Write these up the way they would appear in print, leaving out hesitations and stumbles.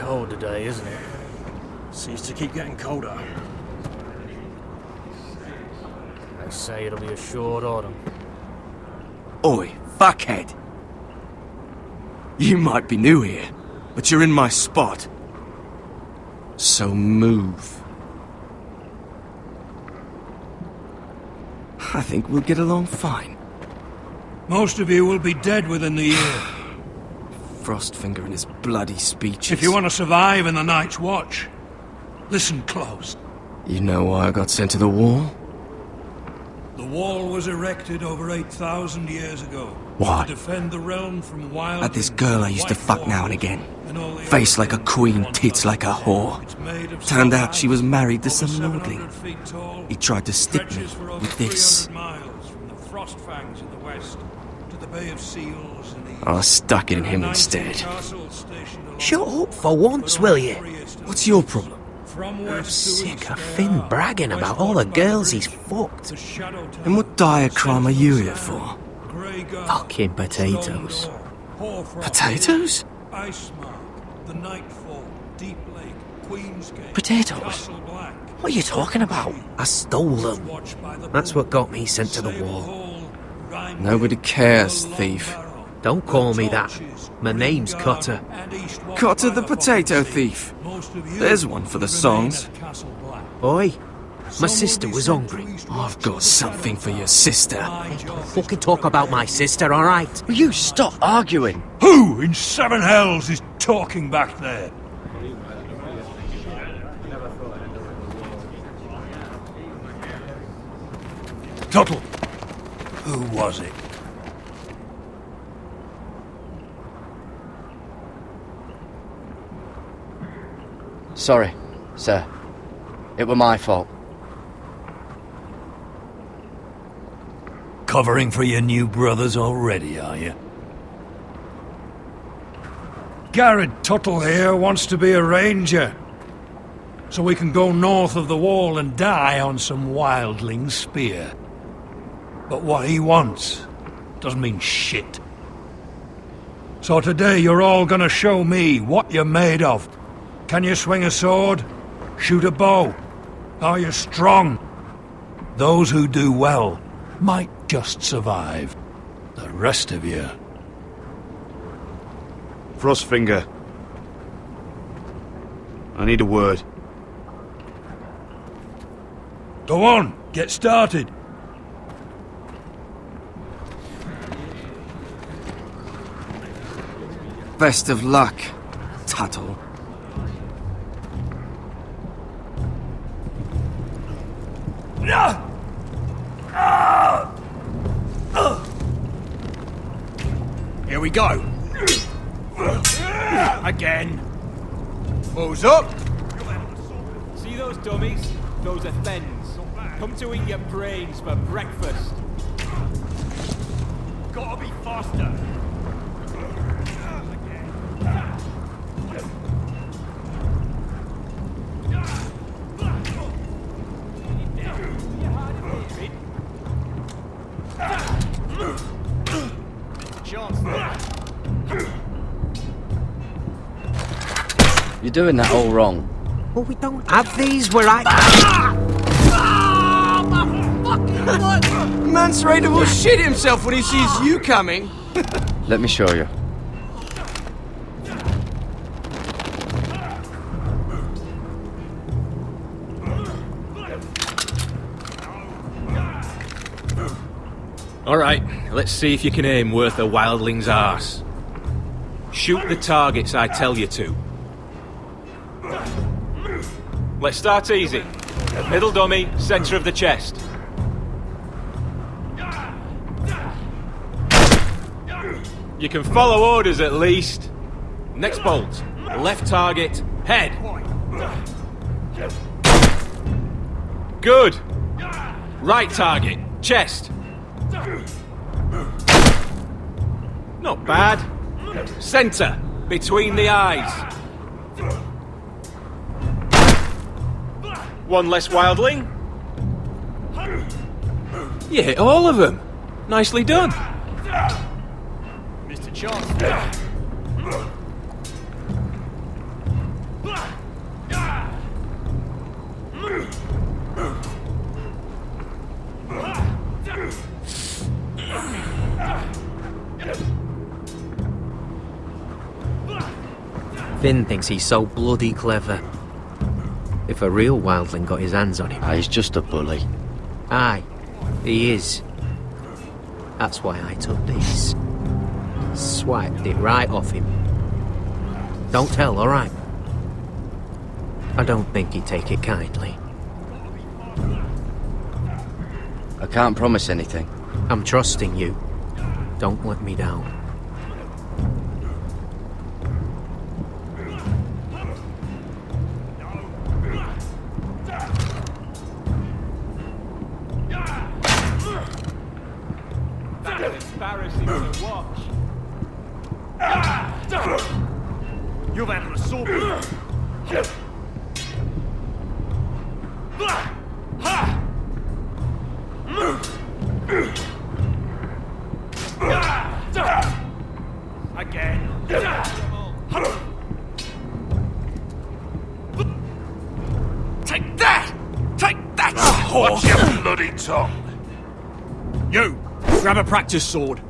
cold today, isn't it? Seems to keep getting colder. They say it'll be a short autumn. Oi, fuckhead. You might be new here, but you're in my spot. So move. I think we'll get along fine. Most of you will be dead within the year. Frostfinger and his bloody speeches. If you want to survive in the Night's Watch, listen close. You know why I got sent to the wall? The wall was erected over 8,000 years ago. Why? To defend the realm from wild... At this girl I used to fuck now and again. Face like a queen, tits like a whore. Turned out she was married to some lordling. He tried to stick me with this. I stuck it in him instead. Shut up for once, will you? What's your problem? I'm sick of Finn bragging about all the girls he's fucked. And what dire crime are you here for? Fucking potatoes. Potatoes? Potatoes? What are you talking about? I stole them. That's what got me sent to the wall. Nobody cares, thief. Don't call me that. My name's Cutter. Cutter the potato thief. There's one for the songs. Oi, my sister was hungry. I've got something for your sister. Don't fucking talk about my sister, alright? Will you stop arguing? Who in seven hells is talking back there? Tuttle, who was it? Sorry, sir. It were my fault. Covering for your new brothers already, are you? Garrett Tuttle here wants to be a ranger, so we can go north of the wall and die on some wildling spear. But what he wants doesn't mean shit. So today you're all gonna show me what you're made of. Can you swing a sword? Shoot a bow? Are you strong? Those who do well might just survive. The rest of you... Frostfinger. I need a word. Go on, get started. Best of luck, Tuttle. Here we go. Again. Balls up. See those dummies? Those are thens. Come to eat your brains for breakfast. Gotta be faster. You're doing that all wrong. Well, we don't have these where I... Mance Raider will shit himself when he sees you coming. Let me show you. Alright, let's see if you can aim worth a wildling's arse. Shoot the targets I tell you to. Let's start easy. Middle dummy, centre of the chest. You can follow orders at least. Next bolt. Left target, head. Good. Right target, chest. Not bad. Centre, between the eyes. One less wildling. You hit all of them. Nicely done. Mr. Chancellor. Finn thinks he's so bloody clever. If a real wildling got his hands on him... Ah, he's just a bully. Aye, he is. That's why I took this. Swiped it right off him. Don't tell, alright? I don't think he'd take it kindly. I can't promise anything. I'm trusting you. Don't let me down. Embarrassing to watch. You've had an assault. Again. Take that! Take that, whore! Watch your bloody tongue! You! Grab a practice sword.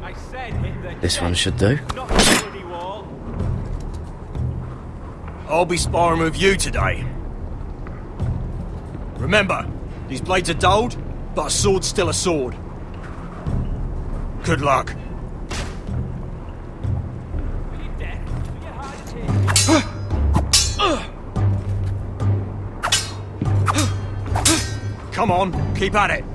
I said hit the This one should do. not the bloody wall. I'll be sparring with you today. Remember, these blades are dulled, but a sword's still a sword. Good luck. Are you deaf? Are you hard to hear? Come on, keep at it.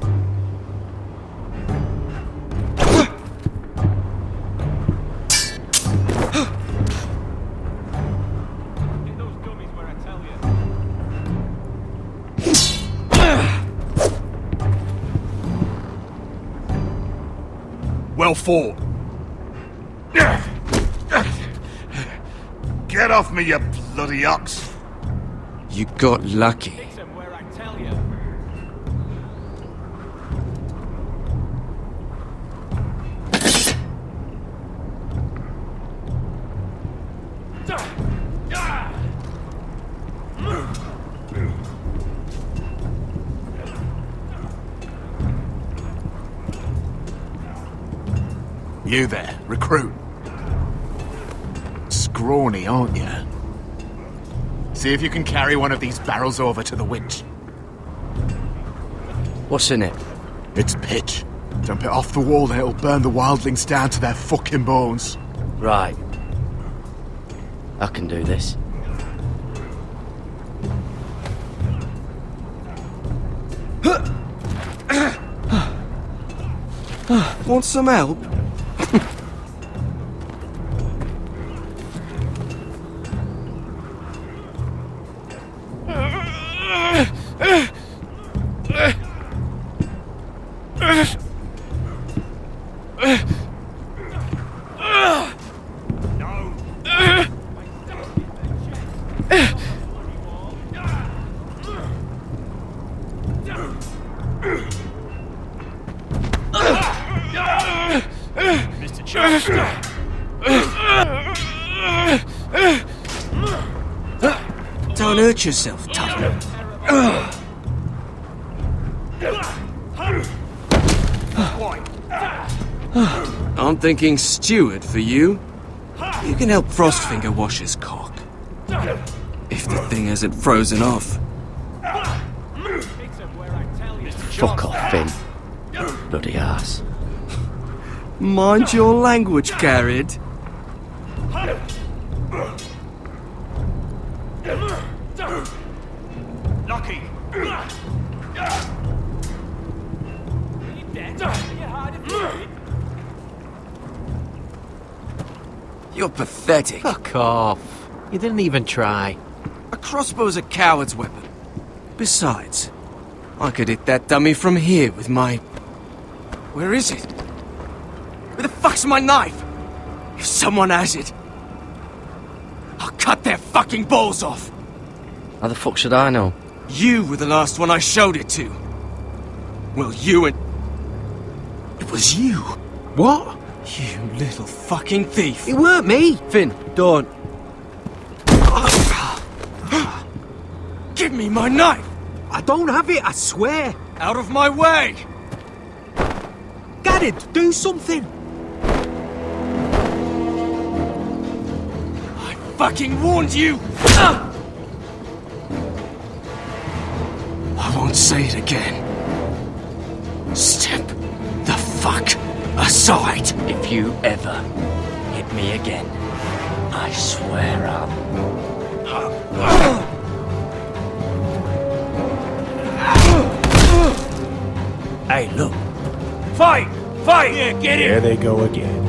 Get those dummies where I tell you. Well fought. Get off me, you bloody ox! You got lucky. Fix 'em where I tell you. You there, recruit. Scrawny, aren't you? See if you can carry one of these barrels over to the winch. What's in it? It's pitch. Dump it off the wall and it'll burn the wildlings down to their fucking bones. Right. I can do this. Want some help? Mr. Chester. Don't hurt yourself, Tyler. I'm thinking steward for you. You can help Frostfinger wash his cock. If the thing hasn't frozen off. Fix 'em where I tell you. Fuck off, Finn. Bloody ass. Mind your language, Garrett. Lucky. Are you deaf? Are you hard of hearing? You're pathetic. Fuck off. You didn't even try. A crossbow's a coward's weapon. Besides, I could hit that dummy from here with my... Where is it? Where the fuck's my knife? If someone has it, I'll cut their fucking balls off. How the fuck should I know? You were the last one I showed it to. Well, you and... It was you. What? You little fucking thief. It weren't me. Finn, don't. Give me my knife! I don't have it, I swear. Out of my way! Garrett, do something. fucking warned you! I won't say it again. Step the fuck aside! If you ever hit me again, I swear I'll... Hey, look. Fight! Fight! Yeah, get in! There they go again.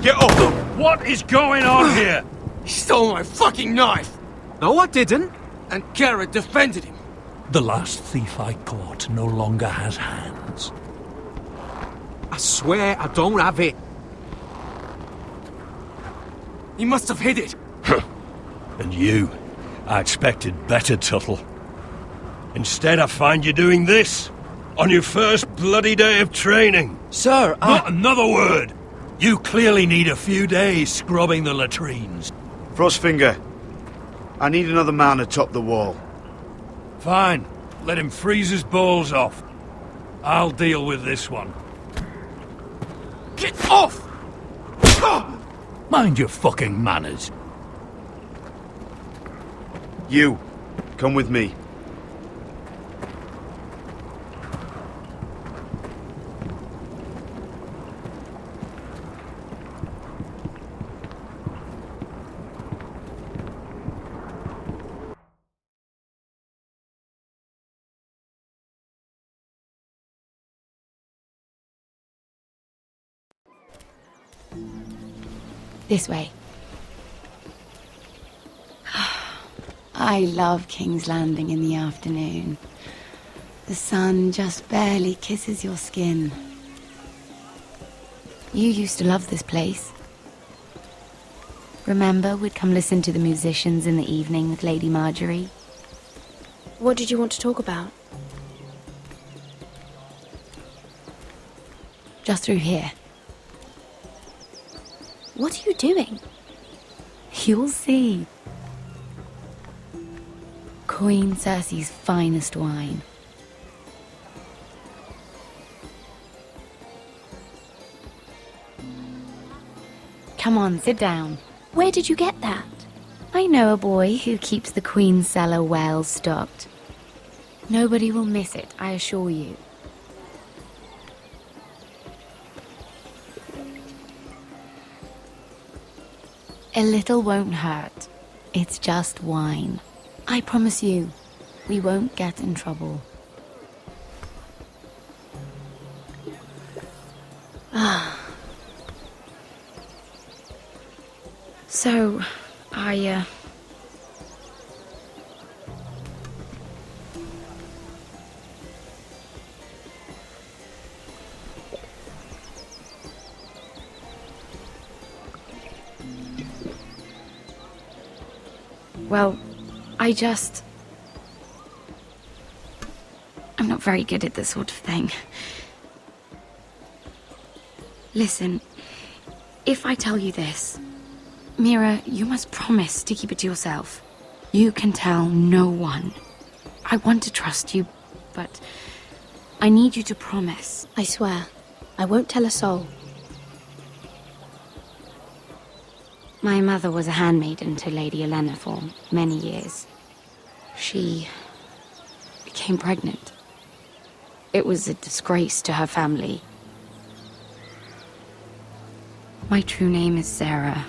Get off! What is going on here? He stole my fucking knife! No, I didn't. And Garrett defended him. The last thief I caught no longer has hands. I swear I don't have it. He must have hid it. And you, I expected better, Tuttle. Instead, I find you doing this on your first bloody day of training. Sir, Not another word! You clearly need a few days scrubbing the latrines. Frostfinger, I need another man atop the wall. Fine. Let him freeze his balls off. I'll deal with this one. Get off! Mind your fucking manners. You, come with me. This way. I love King's Landing in the afternoon. The sun just barely kisses your skin. You used to love this place. Remember, we'd come listen to the musicians in the evening with Lady Marjorie? What did you want to talk about? Just through here. What are you doing? You'll see. Queen Cersei's finest wine. Come on, sit down. Where did you get that? I know a boy who keeps the Queen's cellar well stocked. Nobody will miss it, I assure you. A little won't hurt. It's just wine. I promise you, we won't get in trouble. So, well, I'm not very good at this sort of thing. Listen, if I tell you this, Mira, you must promise to keep it to yourself. You can tell no one. I want to trust you, but I need you to promise. I swear, I won't tell a soul. My mother was a handmaiden to Lady Olenna for many years. She became pregnant. It was a disgrace to her family. My true name is Sarah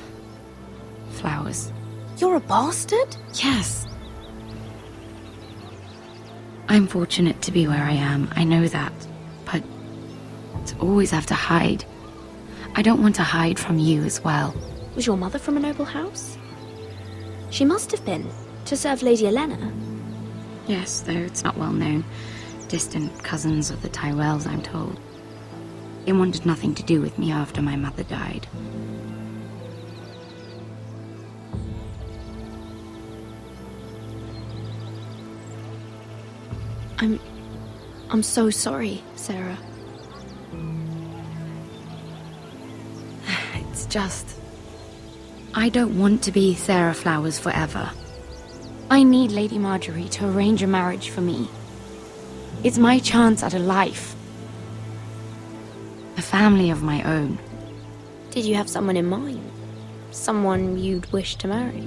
Flowers. You're a bastard? Yes. I'm fortunate to be where I am, I know that. But to always have to hide. I don't want to hide from you as well. Was your mother from a noble house? She must have been, to serve Lady Olenna. Yes, though it's not well known. Distant cousins of the Tyrells, I'm told. They wanted nothing to do with me after my mother died. I'm so sorry, Sarah. It's just... I don't want to be Sarah Flowers forever. I need Lady Marjorie to arrange a marriage for me. It's my chance at a life. A family of my own. Did you have someone in mind? Someone you'd wish to marry?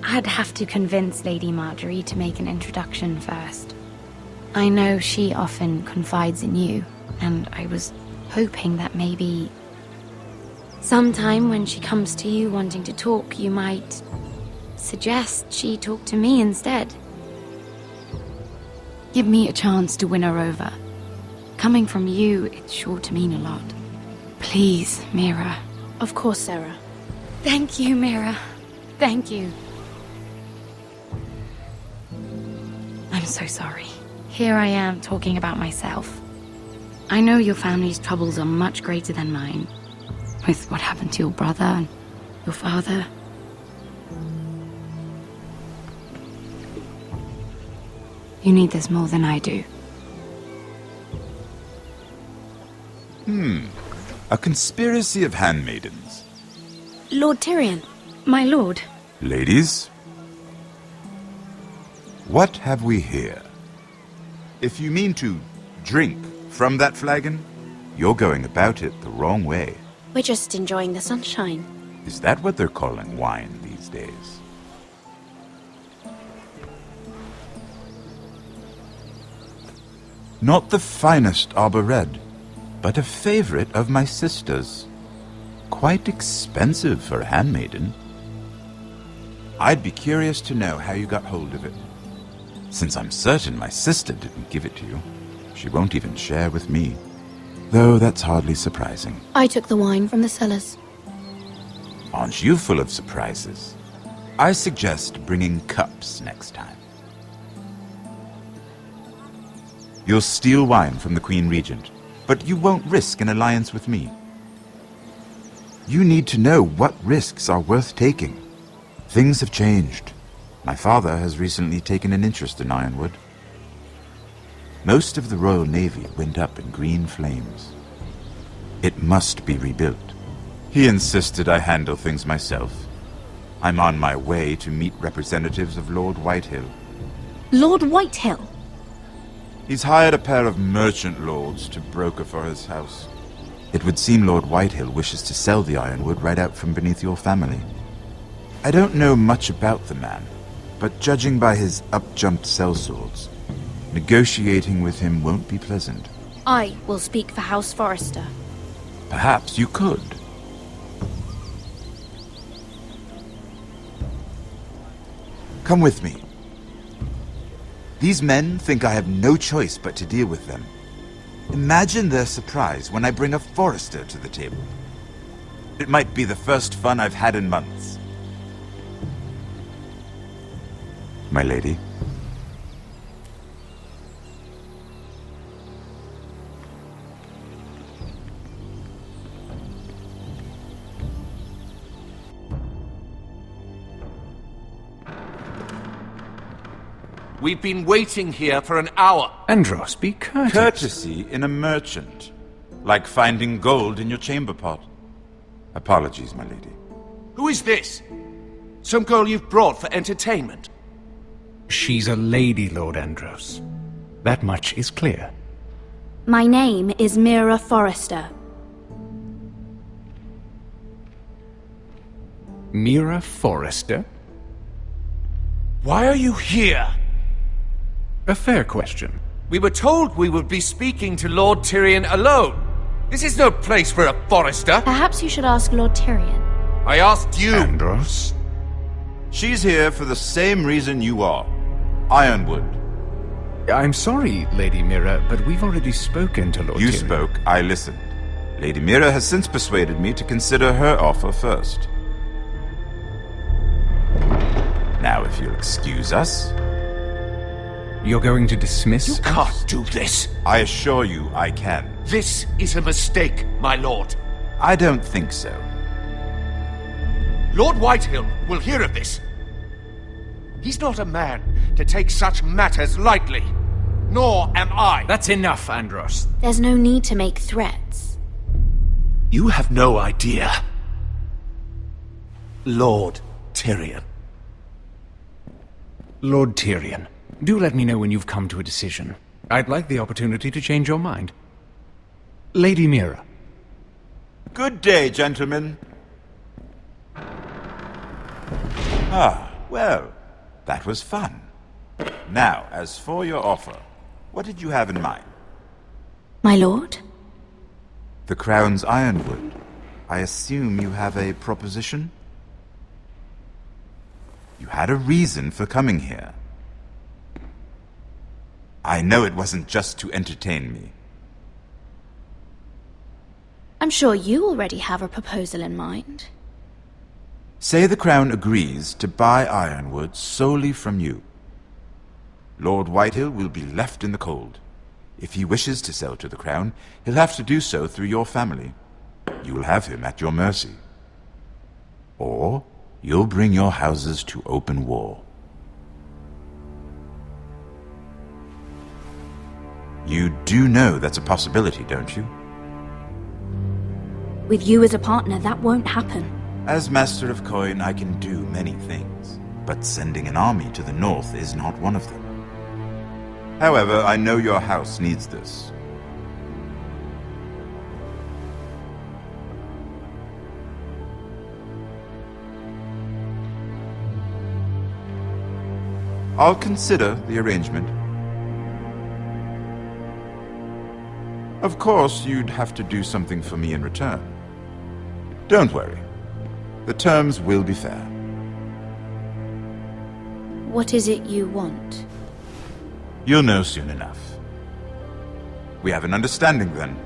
I'd have to convince Lady Marjorie to make an introduction first. I know she often confides in you, and I was hoping that maybe... sometime when she comes to you wanting to talk, you might suggest she talk to me instead. Give me a chance to win her over. Coming from you, it's sure to mean a lot. Please, Mira. Of course, Sarah. Thank you, Mira. Thank you. I'm so sorry. Here I am talking about myself. I know your family's troubles are much greater than mine. With what happened to your brother and your father. You need this more than I do. A conspiracy of handmaidens. Lord Tyrion. My lord. Ladies, what have we here? If you mean to drink from that flagon, you're going about it the wrong way. We're just enjoying the sunshine. Is that what they're calling wine these days? Not the finest arbor red, but a favorite of my sister's. Quite expensive for a handmaiden. I'd be curious to know how you got hold of it. Since I'm certain my sister didn't give it to you, she won't even share with me. Though that's hardly surprising. I took the wine from the cellars. Aren't you full of surprises? I suggest bringing cups next time. You'll steal wine from the Queen Regent, but you won't risk an alliance with me. You need to know what risks are worth taking. Things have changed. My father has recently taken an interest in Ironwood. Most of the Royal Navy went up in green flames. It must be rebuilt. He insisted I handle things myself. I'm on my way to meet representatives of Lord Whitehill. Lord Whitehill? He's hired a pair of merchant lords to broker for his house. It would seem Lord Whitehill wishes to sell the Ironwood right out from beneath your family. I don't know much about the man, but judging by his up-jumped sellswords, negotiating with him won't be pleasant. I will speak for House Forrester. Perhaps you could. Come with me. These men think I have no choice but to deal with them. Imagine their surprise when I bring a Forrester to the table. It might be the first fun I've had in months. My lady. We've been waiting here for an hour. Andros, be courteous. Courtesy in a merchant. Like finding gold in your chamber pot. Apologies, my lady. Who is this? Some girl you've brought for entertainment? She's a lady, Lord Andros. That much is clear. My name is Mira Forrester. Mira Forrester? Why are you here? A fair question. We were told we would be speaking to Lord Tyrion alone. This is no place for a Forrester. Perhaps you should ask Lord Tyrion. I asked you. Andros? She's here for the same reason you are. Ironwood. I'm sorry, Lady Mira, but we've already spoken to Lord Tyrion. You spoke, I listened. Lady Mira has since persuaded me to consider her offer first. Now, if you'll excuse us... You're going to dismiss You can't do this. I assure you I can. This is a mistake, my lord. I don't think so. Lord Whitehill will hear of this. He's not a man to take such matters lightly. Nor am I. That's enough, Andros. There's no need to make threats. You have no idea. Lord Tyrion. Lord Tyrion, do let me know when you've come to a decision. I'd like the opportunity to change your mind. Lady Mira. Good day, gentlemen. Ah, well, that was fun. Now, as for your offer, what did you have in mind? My lord? The Crown's Ironwood. I assume you have a proposition? You had a reason for coming here. I know it wasn't just to entertain me. I'm sure you already have a proposal in mind. Say the Crown agrees to buy Ironwood solely from you. Lord Whitehill will be left in the cold. If he wishes to sell to the Crown, he'll have to do so through your family. You'll have him at your mercy. Or you'll bring your houses to open war. You do know that's a possibility, don't you? With you as a partner, that won't happen. As Master of Coin, I can do many things, but sending an army to the north is not one of them. However, I know your house needs this. I'll consider the arrangement. Of course, you'd have to do something for me in return. Don't worry. The terms will be fair. What is it you want? You'll know soon enough. We have an understanding then.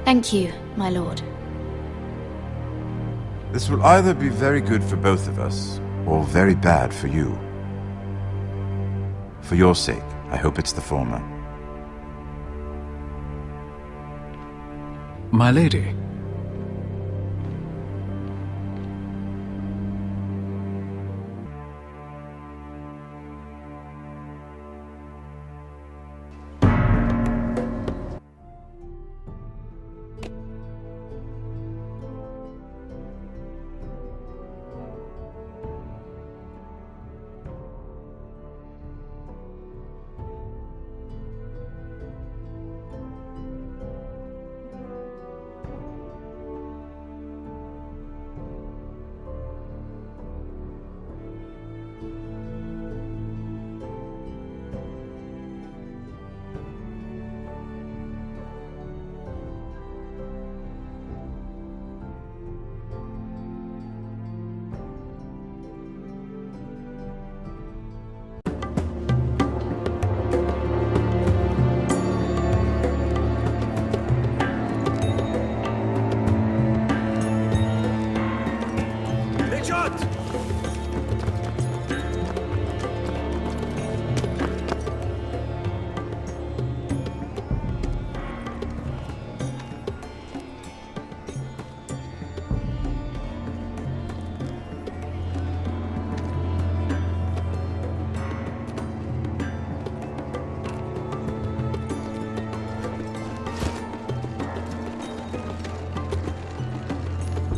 Thank you, my lord. This will either be very good for both of us, or very bad for you. For your sake, I hope it's the former. My lady.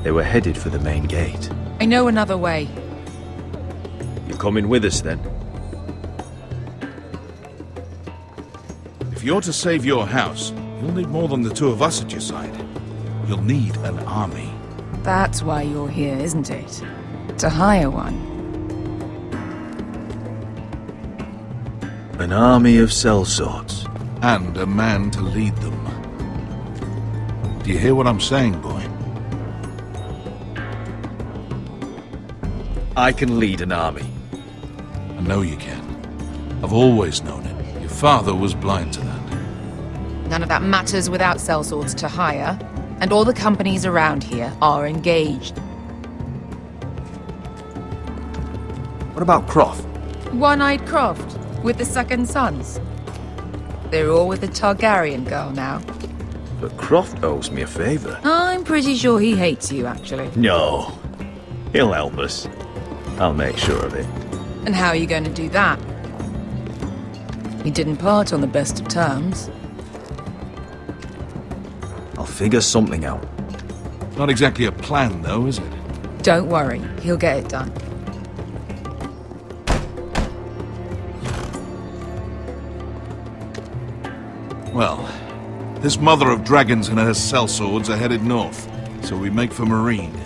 They were headed for the main gate. I know another way. You coming with us then? If you're to save your house, you'll need more than the two of us at your side. You'll need an army. That's why you're here, isn't it? To hire one. An army of sellswords. And a man to lead them. Do you hear what I'm saying, boy? I can lead an army. I know you can. I've always known it. Your father was blind to that. None of that matters without sellswords to hire, and all the companies around here are engaged. What about Croft? One-Eyed Croft, with the second sons. They're all with the Targaryen girl now. But Croft owes me a favor. I'm pretty sure he hates you, actually. No. He'll help us. I'll make sure of it. And how are you going to do that? We didn't part on the best of terms. I'll figure something out. Not exactly a plan, though, is it? Don't worry, he'll get it done. Well, this mother of dragons and her sellswords are headed north, so we make for Marine.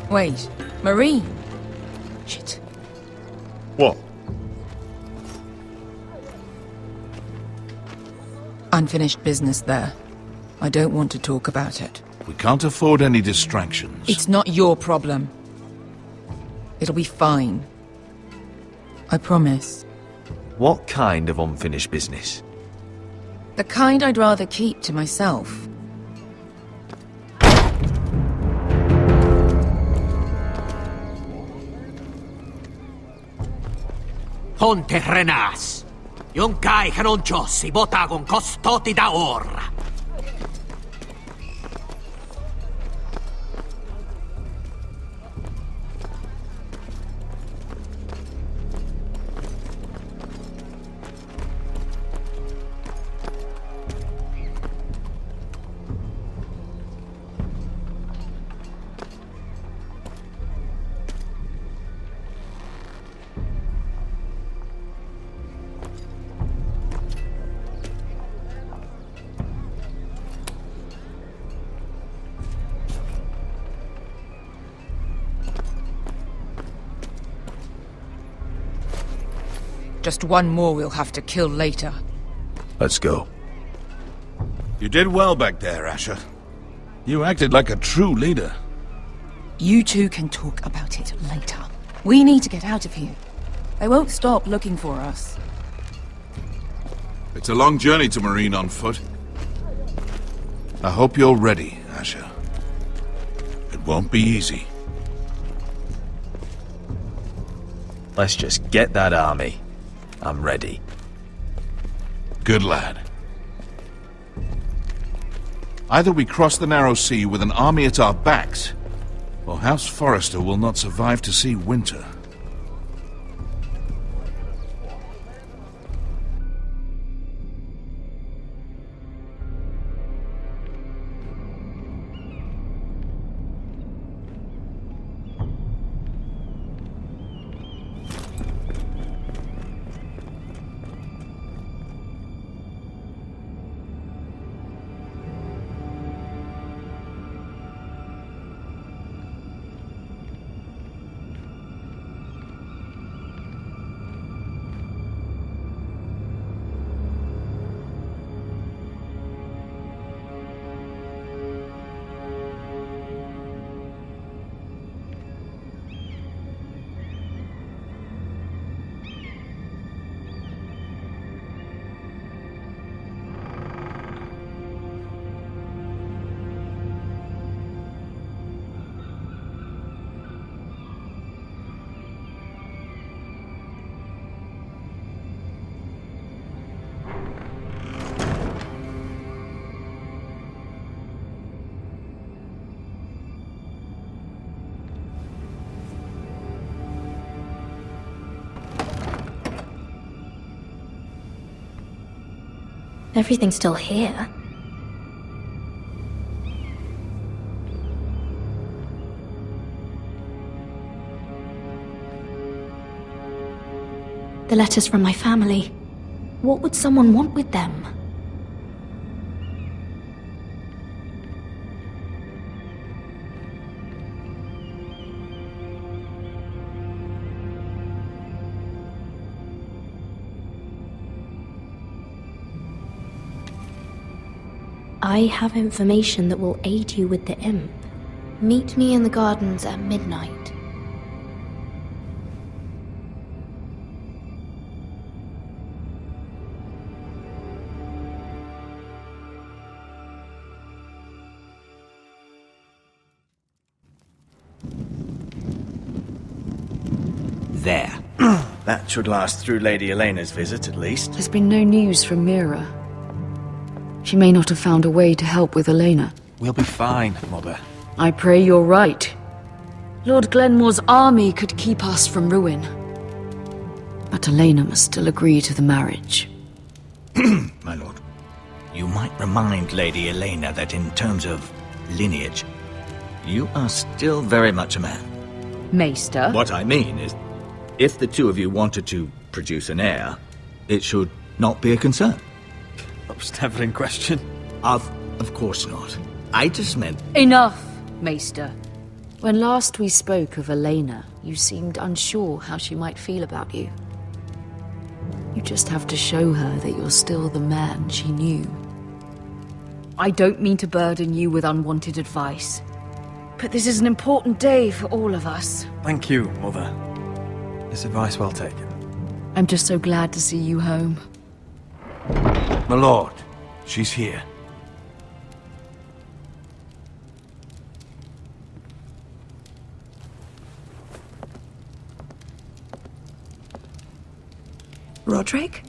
Wait, Marine? Shit. What? Unfinished business there. I don't want to talk about it. We can't afford any distractions. It's not your problem. It'll be fine. I promise. What kind of unfinished business? The kind I'd rather keep to myself. Ponte Renas. Yung kai kanoncho si bota con costoti da orra. Just one more we'll have to kill later. Let's go. You did well back there, Asher. You acted like a true leader. You two can talk about it later. We need to get out of here. They won't stop looking for us. It's a long journey to Marine on foot. I hope you're ready, Asher. It won't be easy. Let's just get that army. I'm ready. Good lad. Either we cross the narrow sea with an army at our backs, or House Forrester will not survive to see winter. Everything's still here. The letters from my family. What would someone want with them? I have information that will aid you with the imp. Meet me in the gardens at midnight. There. That should last through Lady Elena's visit, at least. There's been no news from Mira. She may not have found a way to help with Elena. We'll be fine, Mother. I pray you're right. Lord Glenmore's army could keep us from ruin. But Elena must still agree to the marriage. My lord. You might remind Lady Elena that in terms of lineage, you are still very much a man. Maester? What I mean is, if the two of you wanted to produce an heir, it should not be a concern. That was never in question. Of course not. I just meant... Enough, Maester. When last we spoke of Elena, you seemed unsure how she might feel about you. You just have to show her that you're still the man she knew. I don't mean to burden you with unwanted advice, but this is an important day for all of us. Thank you, Mother. This advice well taken. I'm just so glad to see you home. My lord, she's here. Roderick?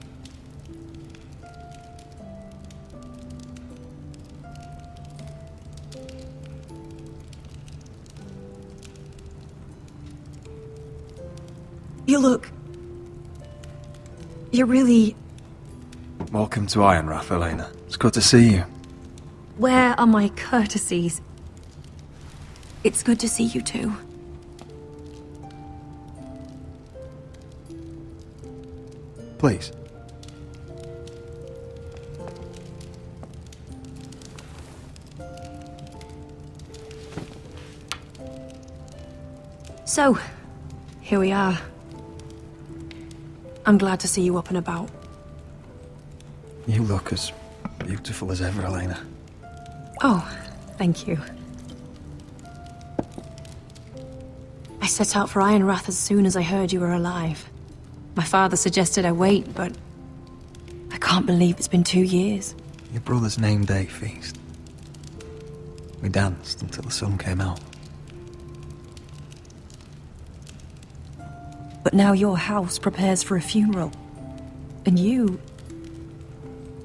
You look... You're really... Welcome to Ironrath, Elena. It's good to see you. Where are my courtesies? It's good to see you too. Please. So, here we are. I'm glad to see you up and about. You look as beautiful as ever, Elena. Oh, thank you. I set out for Ironrath as soon as I heard you were alive. My father suggested I wait, but I can't believe it's been 2 years. Your brother's name day feast. We danced until the sun came out. But now your house prepares for a funeral. And you...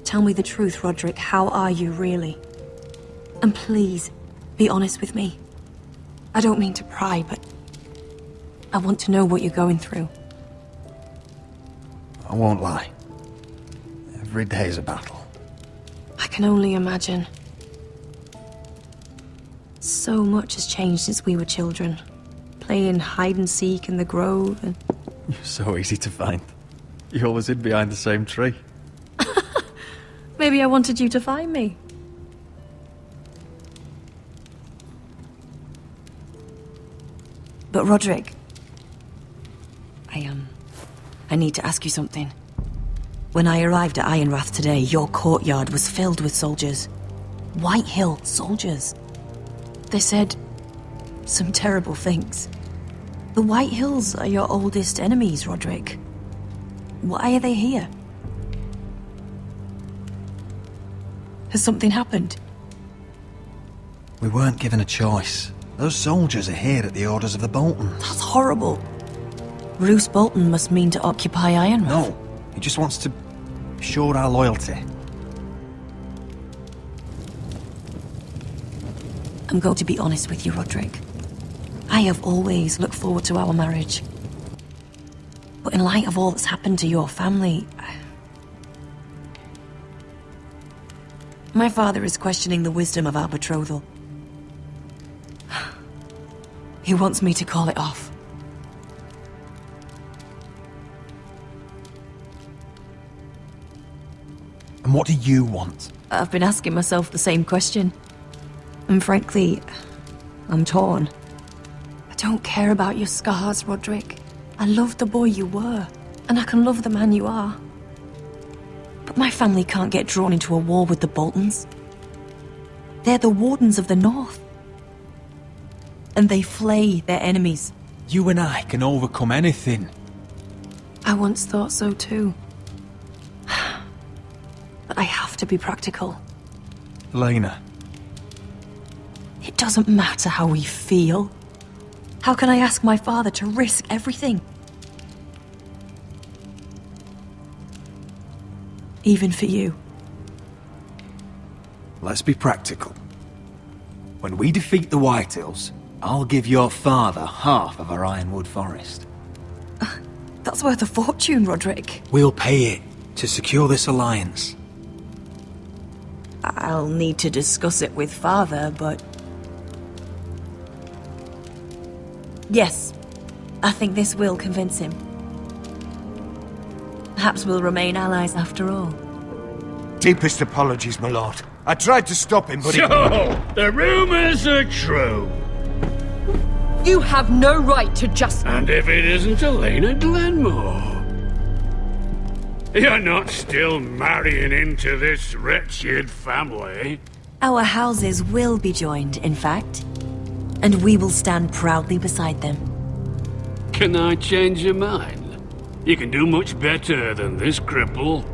Tell me the truth, Roderick. How are you, really? And please, be honest with me. I don't mean to pry, but... I want to know what you're going through. I won't lie. Every day's a battle. I can only imagine. So much has changed since we were children. Playing hide and seek in the grove and... You're so easy to find. You always hid behind the same tree. Maybe I wanted you to find me. But Roderick... I need to ask you something. When I arrived at Ironrath today, your courtyard was filled with soldiers. White Hill soldiers. They said some terrible things. The White Hills are your oldest enemies, Roderick. Why are they here? Has something happened? We weren't given a choice. Those soldiers are here at the orders of the Boltons. That's horrible. Roose Bolton must mean to occupy Ironrath. No, he just wants to show our loyalty. I'm going to be honest with you, Roderick. I have always looked forward to our marriage. But in light of all that's happened to your family... My father is questioning the wisdom of our betrothal. He wants me to call it off. And what do you want? I've been asking myself the same question. And frankly, I'm torn. I don't care about your scars, Roderick. I love the boy you were, and I can love the man you are. But my family can't get drawn into a war with the Boltons. They're the Wardens of the North. And they flay their enemies. You and I can overcome anything. I once thought so too. But I have to be practical. Elena. It doesn't matter how we feel. How can I ask my father to risk everything? Even for you. Let's be practical. When we defeat the Whitehills, I'll give your father half of our Ironwood forest. That's worth a fortune, Roderick. We'll pay it to secure this alliance. I'll need to discuss it with Father, but... Yes, I think this will convince him. Perhaps we'll remain allies after all. Deepest apologies, my lord. I tried to stop him, but So, the rumors are true. You have no right to just... And if it isn't Elena Glenmore? You're not still marrying into this wretched family? Our houses will be joined, in fact. And we will stand proudly beside them. Can I change your mind? You can do much better than this cripple.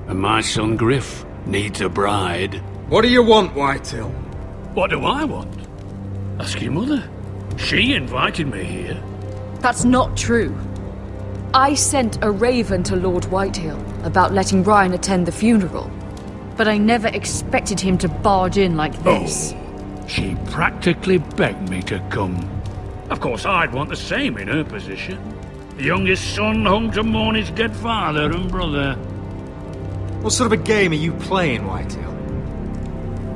And my son Griff needs a bride. What do you want, Whitetail? What do I want? Ask your mother. She invited me here. That's not true. I sent a raven to Lord Whitehill about letting Ryan attend the funeral. But I never expected him to barge in like this. Oh, she practically begged me to come. Of course, I'd want the same in her position. The youngest son home to mourn his dead father and brother. What sort of a game are you playing, Whitetail?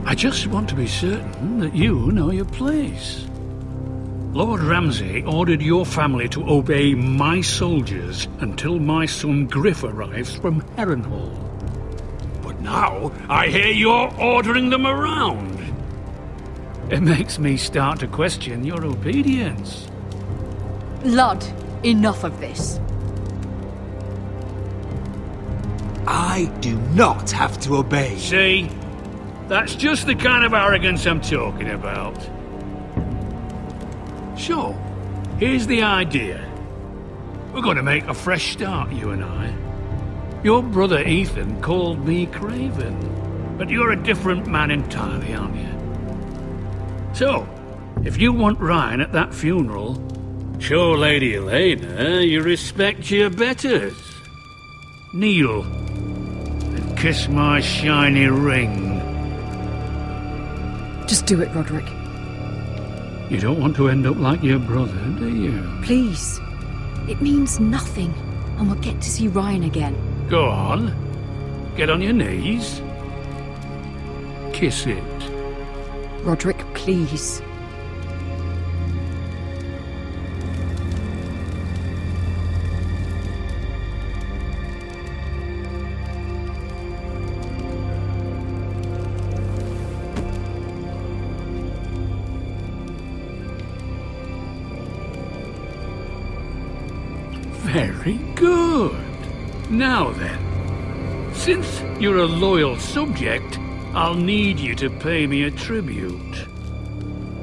I just want to be certain that you know your place. Lord Ramsay ordered your family to obey my soldiers until my son Griff arrives from Harrenhal. But now I hear you're ordering them around. It makes me start to question your obedience. Lud, enough of this. I do not have to obey. See? That's just the kind of arrogance I'm talking about. So, here's the idea. We're going to make a fresh start, you and I. Your brother Ethan called me Craven, but you're a different man entirely, aren't you? So, if you want Ryan at that funeral, show Lady Elena you respect your betters. Kneel and kiss my shiny ring. Just do it, Roderick. You don't want to end up like your brother, do you? Please. It means nothing, and we'll get to see Ryan again. Go on. Get on your knees. Kiss it. Roderick, please. Very good. Now then, since you're a loyal subject, I'll need you to pay me a tribute.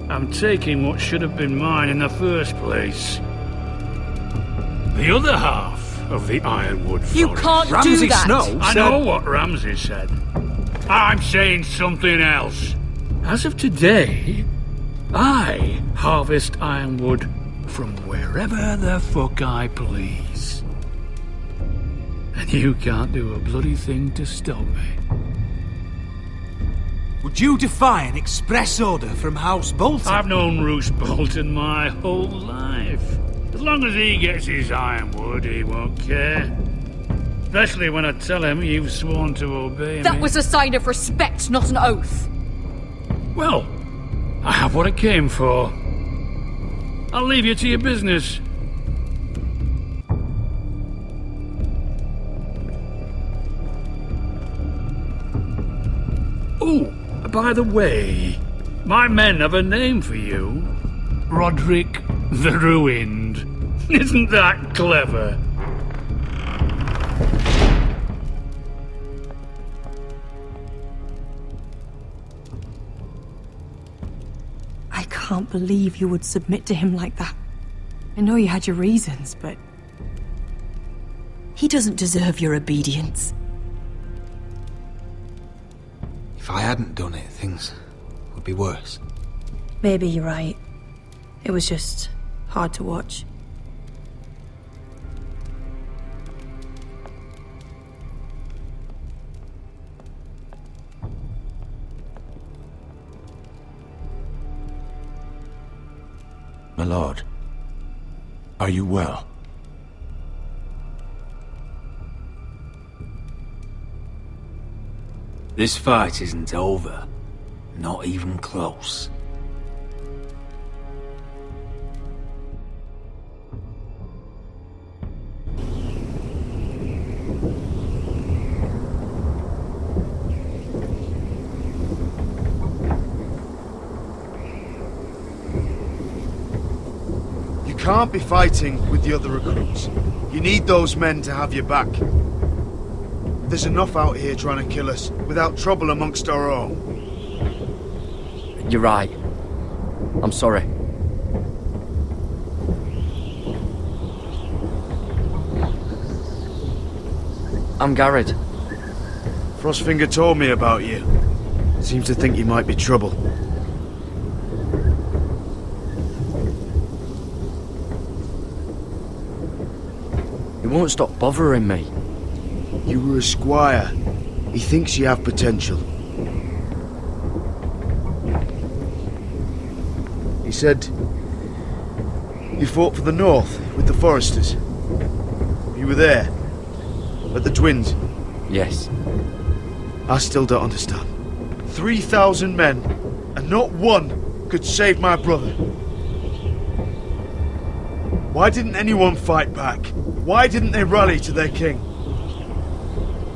I'm taking what should have been mine in the first place. The other half of the Ironwood Forest. You can't do that! I know what Ramsay said. I'm saying something else. As of today, I harvest ironwood from wherever the fuck I please. And you can't do a bloody thing to stop me. Would you defy an express order from House Bolton? I've known Roose Bolton my whole life. As long as he gets his ironwood, he won't care. Especially when I tell him you've sworn to obey me. That was a sign of respect, not an oath. Well, I have what I came for. I'll leave you to your business. Oh, by the way, my men have a name for you. Roderick the Ruined. Isn't that clever? I can't believe you would submit to him like that. I know you had your reasons, but... he doesn't deserve your obedience. If I hadn't done it, things would be worse. Maybe you're right. It was just hard to watch. My lord, are you well? This fight isn't over. Not even close. You can't be fighting with the other recruits. You need those men to have your back. There's enough out here trying to kill us without trouble amongst our own. You're right. I'm sorry. I'm Garrett. Frostfinger told me about you. Seems to think you might be trouble. He won't stop bothering me. You were a squire. He thinks you have potential. He said you fought for the North with the Foresters. You were there. At the Twins. Yes. I still don't understand. 3,000 men, and not one could save my brother. Why didn't anyone fight back? Why didn't they rally to their king?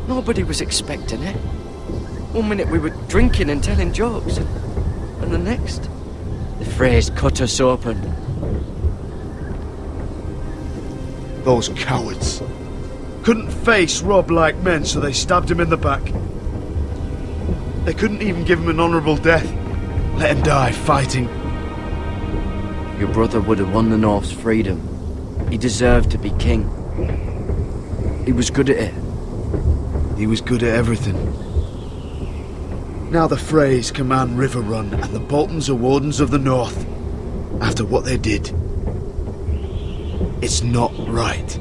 Nobody was expecting it. 1 minute we were drinking and telling jokes, and the next, the Freys cut us open. Those cowards. Couldn't face Rob like men, so they stabbed him in the back. They couldn't even give him an honourable death. Let him die fighting. Your brother would have won the North's freedom. He deserved to be king. He was good at it. He was good at everything. Now the Freys command River Run, and the Boltons are wardens of the North. After what they did. It's not right.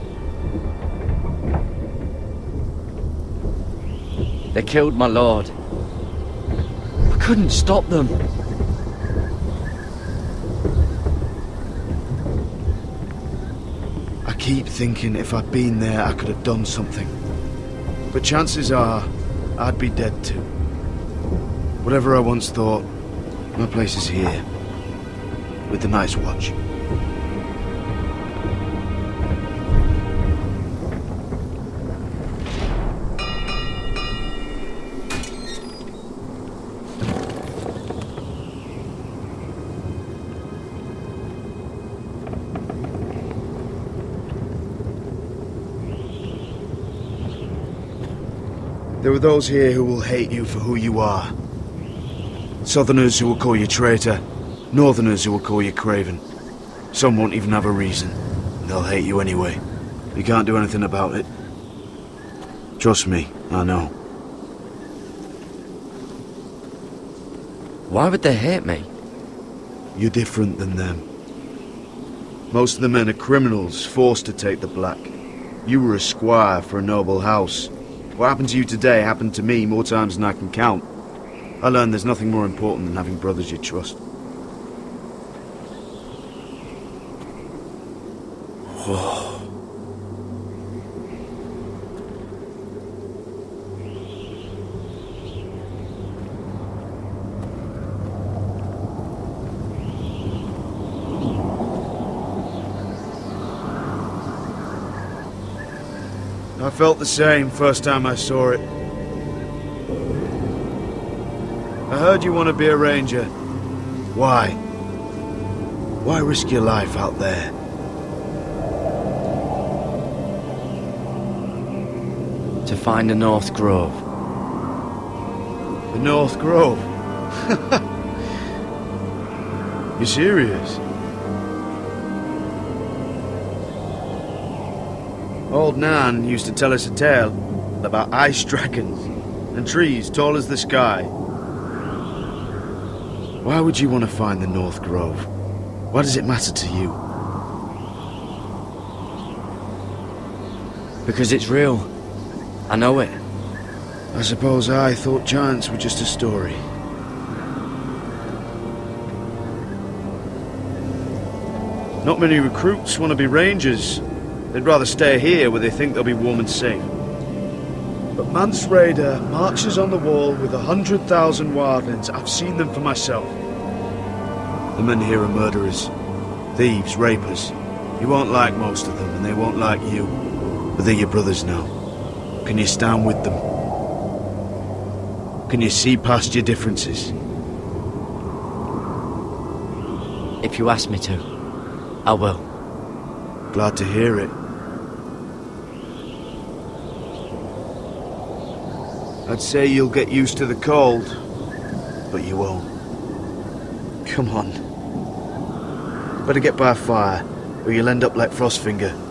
They killed my lord. I couldn't stop them. I keep thinking if I'd been there, I could have done something. But chances are, I'd be dead too. Whatever I once thought, my place is here. With the Night's Watch. There are those here who will hate you for who you are. Southerners who will call you traitor. Northerners who will call you craven. Some won't even have a reason. They'll hate you anyway. You can't do anything about it. Trust me, I know. Why would they hate me? You're different than them. Most of the men are criminals, forced to take the black. You were a squire for a noble house. What happened to you today happened to me more times than I can count. I learned there's nothing more important than having brothers you trust. I felt the same first time I saw it. I heard you want to be a ranger. Why? Why risk your life out there? To find the North Grove. The North Grove? You serious? Old Nan used to tell us a tale about ice dragons and trees tall as the sky. Why would you want to find the North Grove? Why does it matter to you? Because it's real. I know it. I suppose I thought giants were just a story. Not many recruits want to be rangers. They'd rather stay here where they think they'll be warm and safe. But Mance Raider marches on the wall with 100,000 wildlings. I've seen them for myself. The men here are murderers, thieves, rapers. You won't like most of them, and they won't like you. But they're your brothers now. Can you stand with them? Can you see past your differences? If you ask me to, I will. Glad to hear it. I'd say you'll get used to the cold, but you won't. Come on. Better get by a fire, or you'll end up like Frostfinger.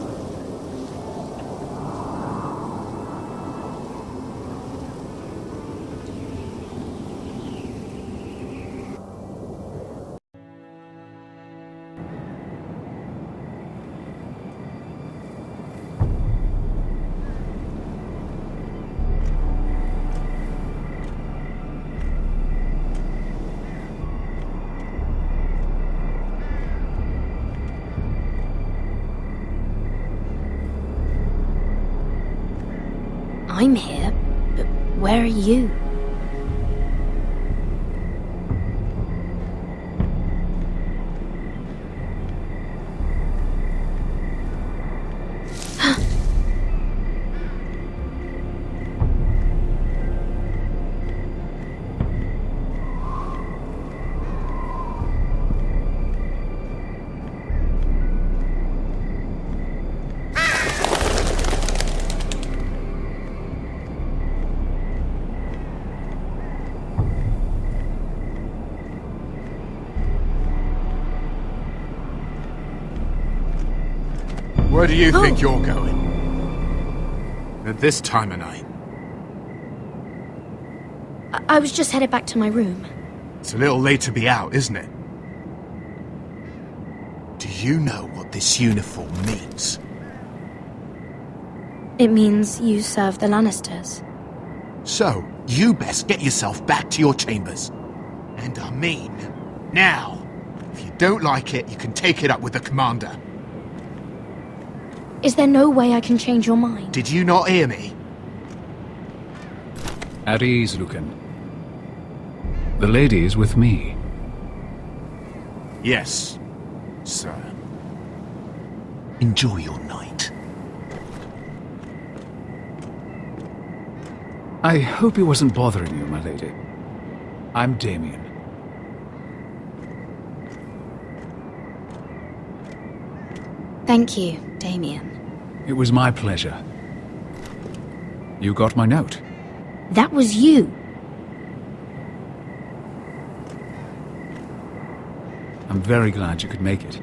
I'm here, but where are you? Where do you think you're going? At this time of night? I was just headed back to my room. It's a little late to be out, isn't it? Do you know what this uniform means? It means you serve the Lannisters. So, you best get yourself back to your chambers. And I mean, now. If you don't like it, you can take it up with the commander. Is there no way I can change your mind? Did you not hear me? At ease, Lucan. The lady is with me. Yes, sir. Enjoy your night. I hope he wasn't bothering you, my lady. I'm Damien. Thank you, Damien. It was my pleasure. You got my note. That was you. I'm very glad you could make it.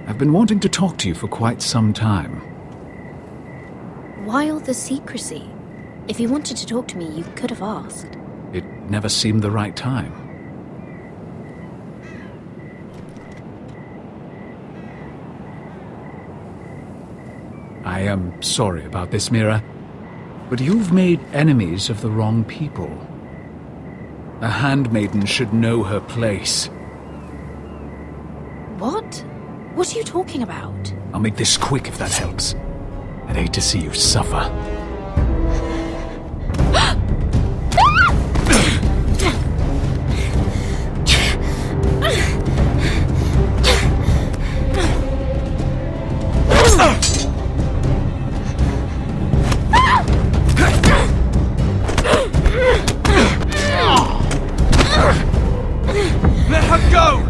I've been wanting to talk to you for quite some time. Why all the secrecy? If you wanted to talk to me, you could have asked. It never seemed the right time. I am sorry about this, Mira, but you've made enemies of the wrong people. A handmaiden should know her place. What? What are you talking about? I'll make this quick if that helps. I'd hate to see you suffer. Let her go!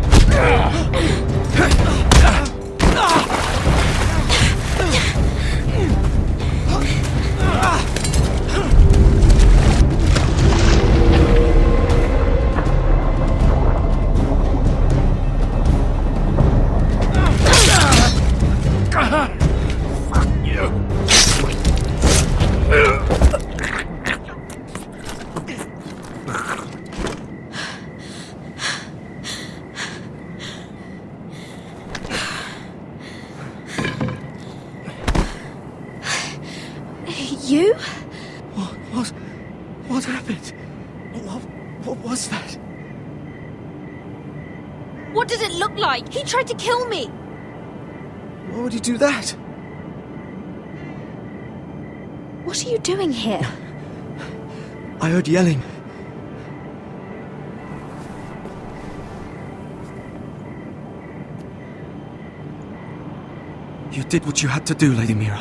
You? What happened? What was that? What does it look like? He tried to kill me! Why would he do that? What are you doing here? I heard yelling. You did what you had to do, Lady Mira.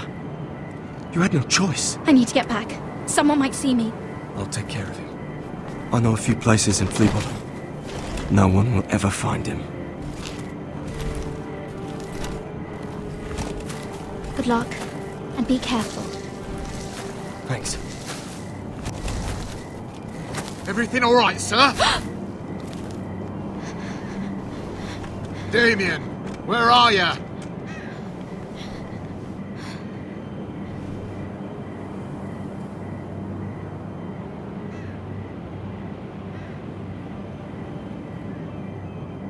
You had no choice. I need to get back. Someone might see me. I'll take care of him. I know a few places in Fleabottom. No one will ever find him. Good luck, and be careful. Thanks. Everything all right, sir? Damien, where are you?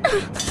Ugh.